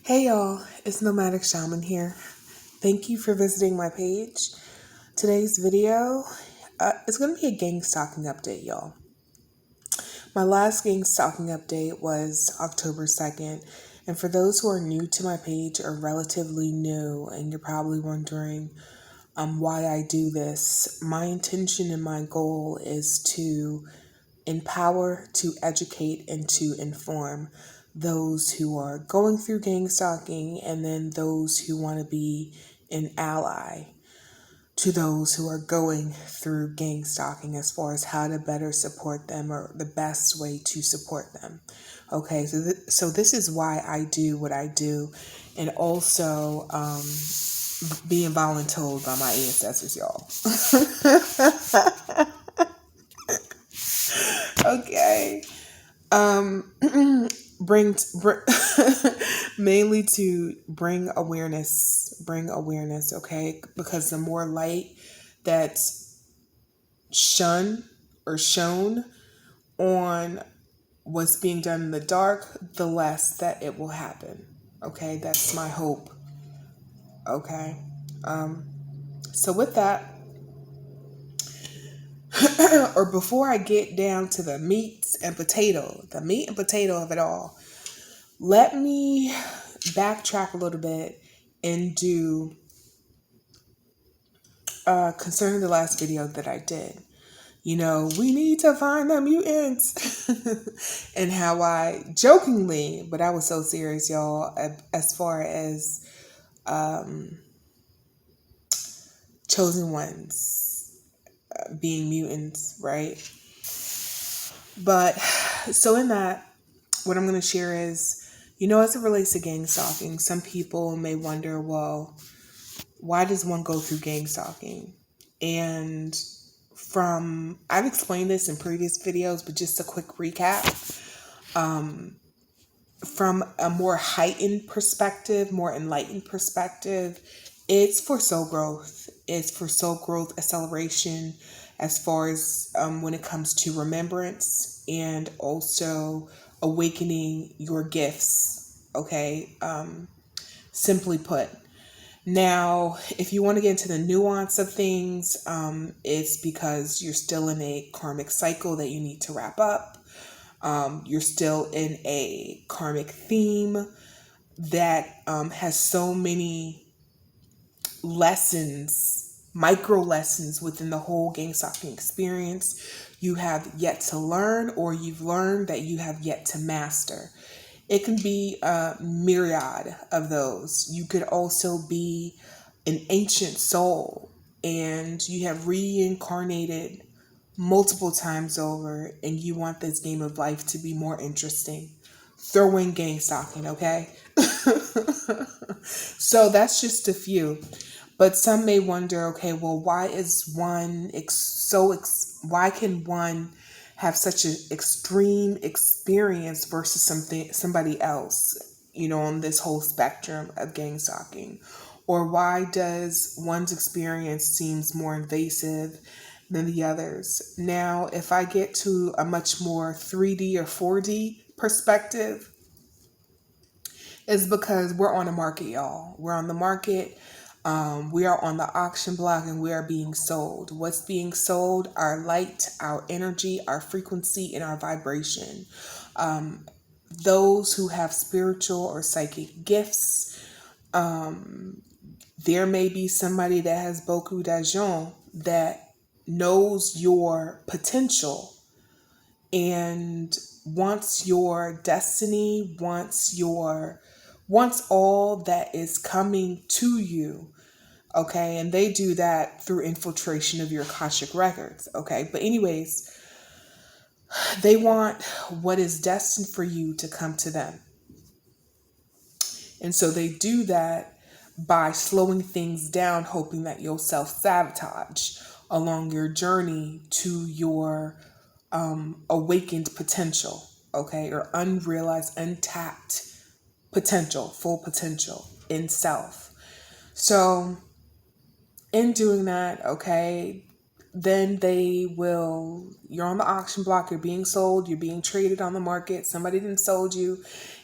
Hey y'all, it's Nomadic Shaman here. Thank you for visiting my page. Today's video is going to be a gang stalking update, y'all. My last gang stalking update was October 2nd, and for those who are new to my page or relatively new, and you're probably wondering why I do this, my intention and my goal is to empower, to educate, and to inform those who are going through gang stalking, and then those who want to be an ally to those who are going through gang stalking as far as how to better support them or the best way to support them. Okay, so this is why I do what I do, and also being voluntold by my ancestors, y'all. Okay. bring, bring mainly to bring awareness, okay? Because the more light that's shown on what's being done in the dark, the less that it will happen. Okay, that's my hope. Okay. So with that, or before I get down to the meat and potato of it all, let me backtrack a little bit and do concerning the last video that I did. You know, we need to find the mutants. And how I jokingly, but I was so serious, y'all, as far as chosen ones being mutants, right? But so in that, what I'm going to share is, as it relates to gang stalking, some people may wonder, well, why does one go through gang stalking? And I've explained this in previous videos, but just a quick recap. From a more heightened perspective, more enlightened perspective, it's for soul growth. It's for soul growth acceleration as far as when it comes to remembrance and also awakening your gifts. Okay. Simply put. Now, if you want to get into the nuance of things, it's because you're still in a karmic cycle that you need to wrap up. You're still in a karmic theme that has so many lessons, micro lessons within the whole gang stalking experience you have yet to learn, or you've learned that you have yet to master. It can be a myriad of those. You could also be an ancient soul and you have reincarnated multiple times over and you want this game of life to be more interesting. Throw in gang stalking, okay? So that's just a few. But some may wonder, okay, well, why can one have such an extreme experience versus somebody else, on this whole spectrum of gang stalking? Or why does one's experience seems more invasive than the others? Now, if I get to a much more 3D or 4D perspective, it's because we're on the market, y'all. We're on the market. We are on the auction block and we are being sold. What's being sold? Our light, our energy, our frequency, and our vibration. Those who have spiritual or psychic gifts, there may be somebody that has beaucoup d'argent that knows your potential and wants your destiny, wants all that is coming to you. Okay, and they do that through infiltration of your Akashic records. Okay, but anyways, they want what is destined for you to come to them. And so they do that by slowing things down, hoping that you'll self-sabotage along your journey to your awakened potential, okay, or unrealized, untapped potential, full potential in self. So in doing that, okay, then you're on the auction block, you're being sold, you're being traded on the market, somebody didn't sold you,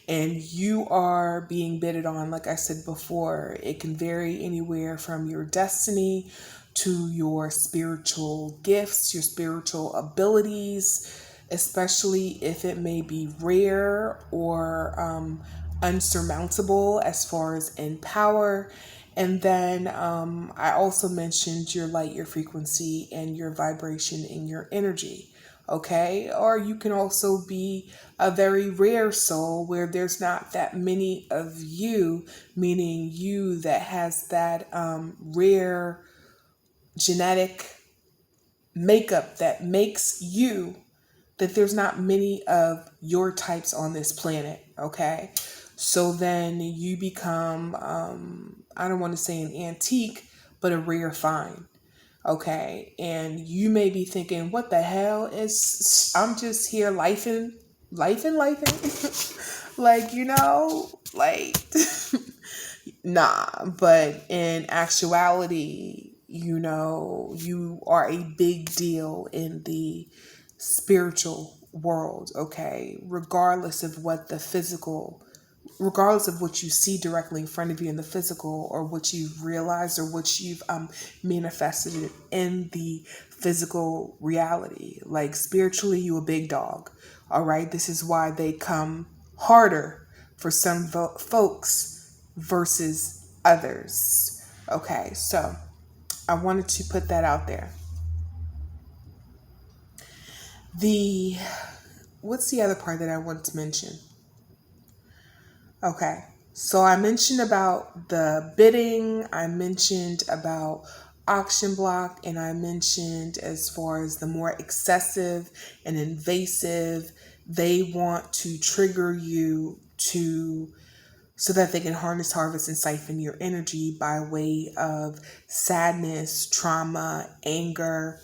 and you are being bidded on. Like I said before, it can vary anywhere from your destiny to your spiritual gifts, your spiritual abilities, especially if it may be rare or unsurmountable as far as in power. And then I also mentioned your light, your frequency, and your vibration and your energy. Okay. Or you can also be a very rare soul where there's not that many of you, meaning you that has that rare genetic makeup that makes you, that there's not many of your types on this planet. Okay. So then you become, I don't want to say an antique, but a rare find. Okay. And you may be thinking, what the hell is, I'm just here lifing, like, like, nah, but in actuality, you are a big deal in the spiritual world, okay? Regardless of what you see directly in front of you in the physical, or what you've realized, or what you've manifested in the physical reality. Like spiritually, you a big dog, all right? This is why they come harder for some folks versus others. Okay, so I wanted to put that out there. The What's the other part that I want to mention? Okay. So I mentioned about the bidding, I mentioned about auction block, and I mentioned as far as the more excessive and invasive, they want to trigger you to so that they can harness, harvest, and siphon your energy by way of sadness, trauma, anger,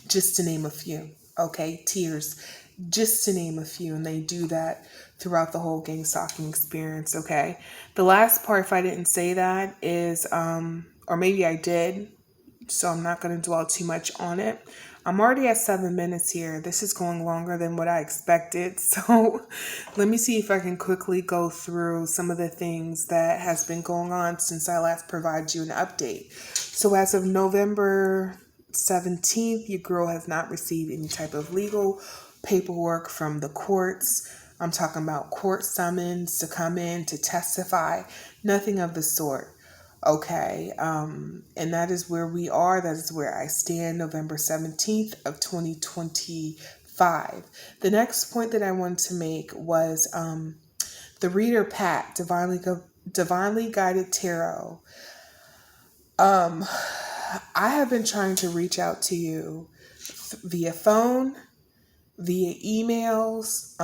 just to name a few. Okay, tears, just to name a few. And they do that throughout the whole Gangstalking experience. Okay, the last part, if I didn't say that, is or maybe I did, so I'm not going to dwell too much on it. I'm already at 7 minutes here. This is going longer than what I expected. So let me see if I can quickly go through some of the things that has been going on since I last provided you an update. So as of November 17th, your girl has not received any type of legal paperwork from the courts. I'm talking about court summons to come in to testify, nothing of the sort. Okay, and that is where we are. That is where I stand, November 17th of 2025. The next point that I wanted to make was the reader Pat, Divinely Guided Tarot. I have been trying to reach out to you via phone, via emails,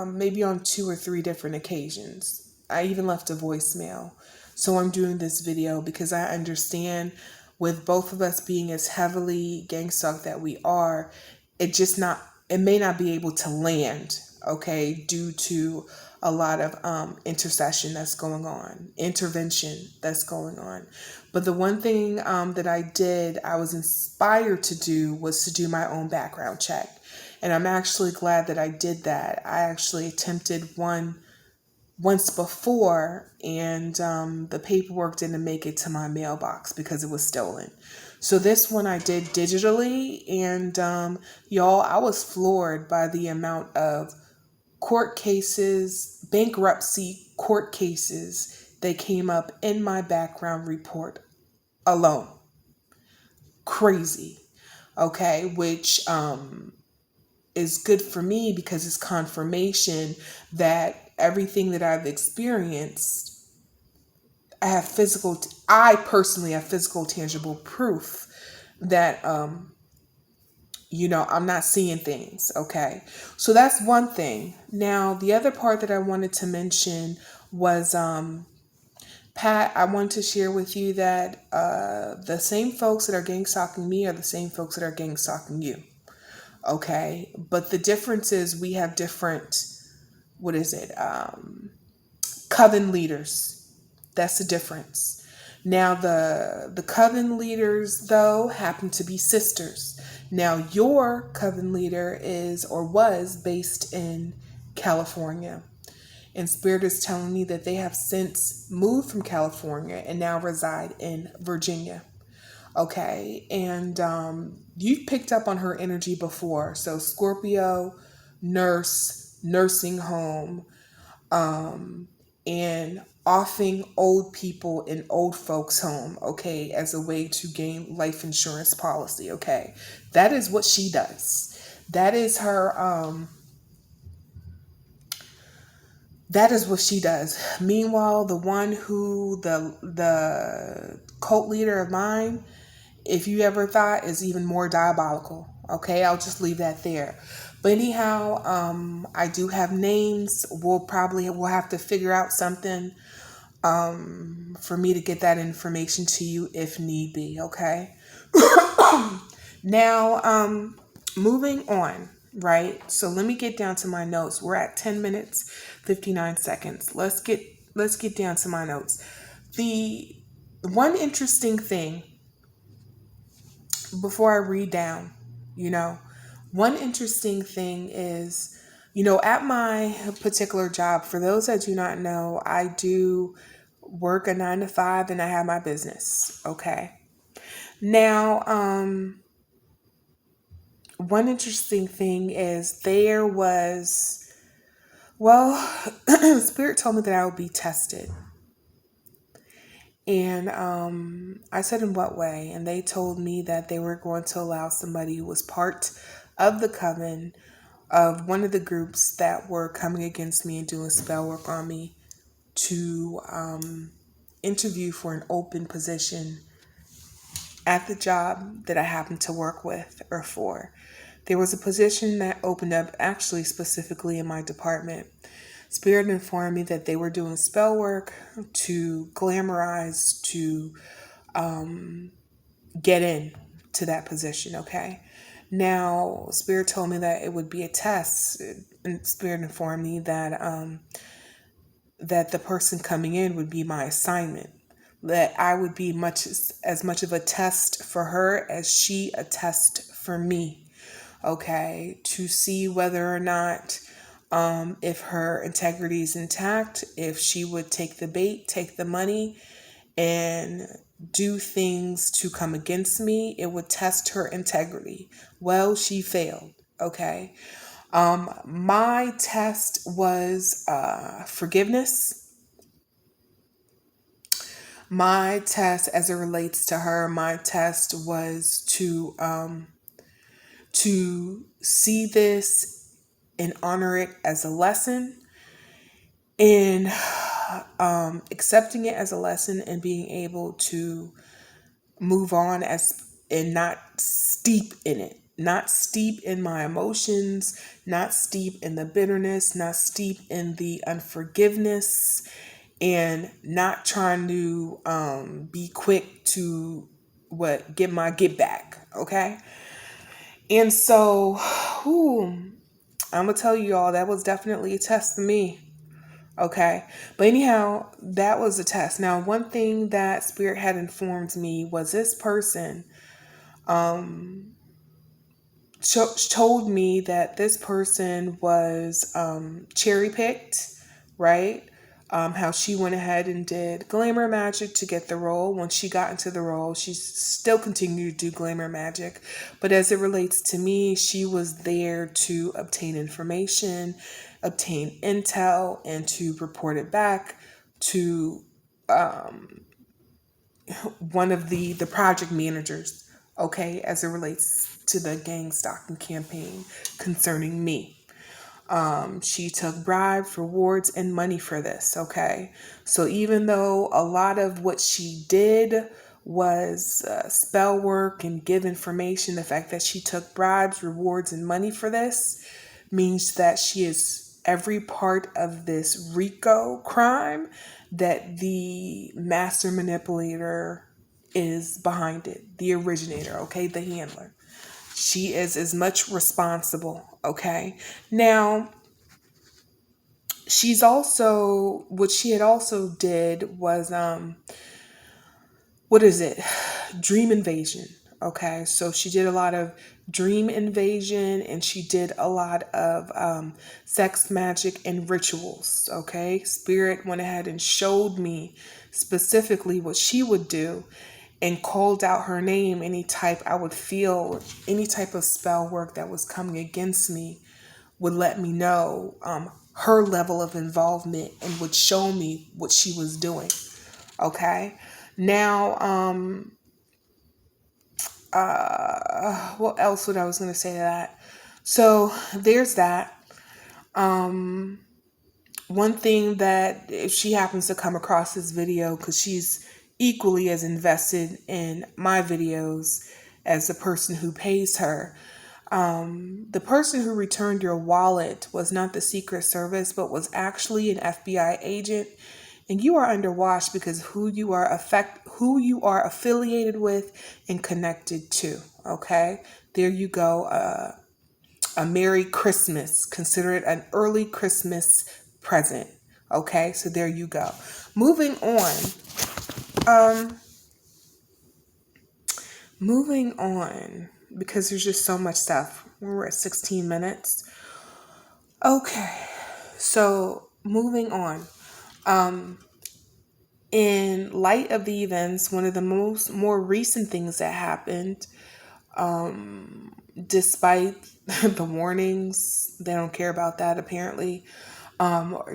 maybe on 2 or 3 different occasions. I even left a voicemail. So I'm doing this video because I understand, with both of us being as heavily gangstalked that we are, it may not be able to land, okay, due to a lot of intervention that's going on. But the one thing that I was inspired to do, was to do my own background check. And I'm actually glad that I did that. I actually attempted one once before, and the paperwork didn't make it to my mailbox because it was stolen. So this one I did digitally, and y'all, I was floored by the amount of court cases, bankruptcy court cases that came up in my background report alone. Crazy. Okay, which is good for me because it's confirmation that everything that I've experienced, I personally have physical, tangible proof that, I'm not seeing things. Okay. So that's one thing. Now, the other part that I wanted to mention was, Pat, I want to share with you that the same folks that are gangstalking me are the same folks that are gangstalking you. Okay. But the difference is we have different, coven leaders. That's the difference. Now, the coven leaders, though, happen to be sisters. Now, your coven leader is or was based in California. And Spirit is telling me that they have since moved from California and now reside in Virginia. Okay. And you've picked up on her energy before. So, Scorpio, nurse, nursing home, and offing old people in old folks' home, okay, as a way to gain life insurance policy, okay. That is what she does. That is her that is what she does. Meanwhile, the one who the cult leader of mine, if you ever thought, is even more diabolical. Okay, I'll just leave that there. But anyhow, I do have names. We'll have to figure out something for me to get that information to you if need be. Okay. Now, moving on, right? So let me get down to my notes. We're at 10 minutes, 59 seconds. Let's get down to my notes. The one interesting thing before I read down, you know, one interesting thing is, at my particular job, for those that do not know, I do work a 9 to 5 and I have my business. Okay. Now, one interesting thing is Spirit told me that I would be tested. And I said, in what way? And they told me that they were going to allow somebody who was part of the coven of one of the groups that were coming against me and doing spell work on me to interview for an open position at the job that I happened to work with or for. There was a position that opened up actually specifically in my department. Spirit informed me that they were doing spell work to glamorize, to get in to that position, okay? Now, Spirit told me that it would be a test, and Spirit informed me that the person coming in would be my assignment, that I would be as much of a test for her as she a test for me, okay, to see whether or not if her integrity is intact, if she would take the bait, take the money, and do things to come against me. It would test her integrity. Well, she failed, okay. My test was forgiveness. My test, as it relates to her, my test was to see this and honor it as a lesson, and accepting it as a lesson and being able to move on and not steep in it, not steep in my emotions, not steep in the bitterness, not steep in the unforgiveness, and not trying to be quick to get back, okay. And so, I'm gonna tell you all, that was definitely a test for me. Okay. But anyhow, that was a test. Now, one thing that Spirit had informed me was this person told me that this person was cherry picked, right? How she went ahead and did glamour magic to get the role. When she got into the role, she still continued to do glamour magic. But as it relates to me, she was there to obtain information, obtain intel, and to report it back to one of the project managers, okay, as it relates to the Gangstalking campaign concerning me. She took bribes, rewards, and money for this, okay? So even though a lot of what she did was spell work and give information, the fact that she took bribes, rewards, and money for this means that she is every part of this RICO crime, that the master manipulator is behind it, the originator, okay, the handler. She is as much responsible, okay? Now, what she had also did was, what is it? Dream invasion, Okay, so she did a lot of dream invasion, and she did a lot of sex magic and rituals. Okay, Spirit went ahead and showed me specifically what she would do and called out her name. Any type I would feel, any type of spell work that was coming against me would let me know her level of involvement and would show me what she was doing. Okay, now what else would I was going to say to that? So there's that. One thing that if she happens to come across this video, because she's equally as invested in my videos as the person who pays her, the person who returned your wallet was not the Secret Service, but was actually an FBI agent. And you are under watch because who you are affiliated with and connected to. Okay, there you go. A Merry Christmas. Consider it an early Christmas present. Okay, so there you go. Moving on. Um, moving on because there's just so much stuff. We're at 16 minutes. Okay, so moving on. In light of the events, one of the more recent things that happened, despite the warnings, they don't care about that apparently.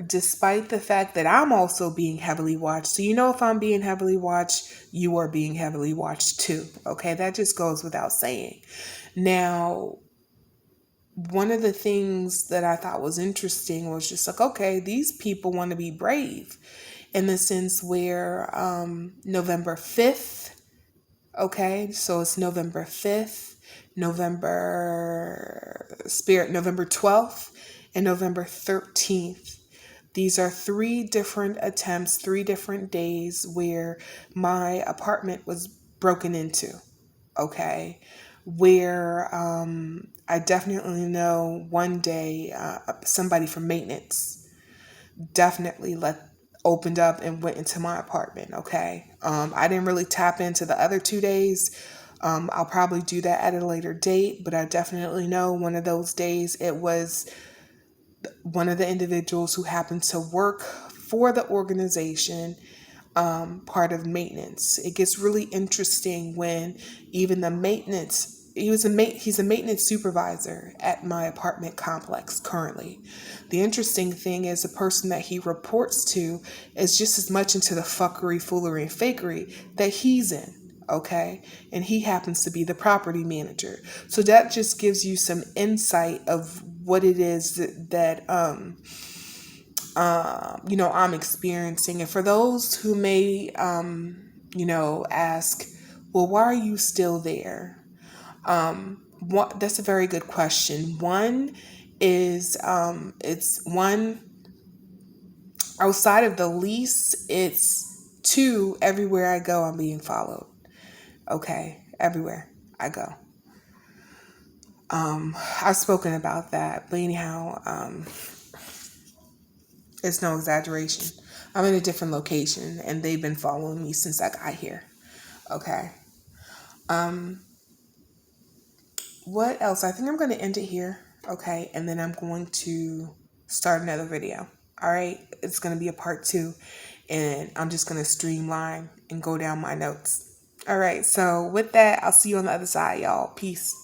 Despite the fact that I'm also being heavily watched. So, if I'm being heavily watched, you are being heavily watched too. Okay, that just goes without saying. Now, one of the things that I thought was interesting was just like, okay, these people want to be brave in the sense where November 5th, okay, so it's November 5th, November 12th, and November 13th. These are 3 different attempts, 3 different days where my apartment was broken into, okay? Where I definitely know one day somebody from maintenance definitely opened up and went into my apartment. Okay, I didn't really tap into the other 2 days. I'll probably do that at a later date, but I definitely know one of those days it was one of the individuals who happened to work for the organization, part of maintenance. It gets really interesting when even the maintenance, he's a maintenance supervisor at my apartment complex currently. The interesting thing is the person that he reports to is just as much into the fuckery, foolery, and fakery that he's in. Okay, and he happens to be the property manager. So that just gives you some insight of what it is that I'm experiencing. And for those who may, ask, well, why are you still there? That's a very good question. One is, it's one, outside of the lease, it's 2, everywhere I go, I'm being followed. Okay, everywhere I go. I've spoken about that, but anyhow, it's no exaggeration. I'm in a different location and they've been following me since I got here. Okay. What else? I think I'm going to end it here. Okay. And then I'm going to start another video. All right. It's going to be a part 2 and I'm just going to streamline and go down my notes. All right. So with that, I'll see you on the other side, y'all. Peace.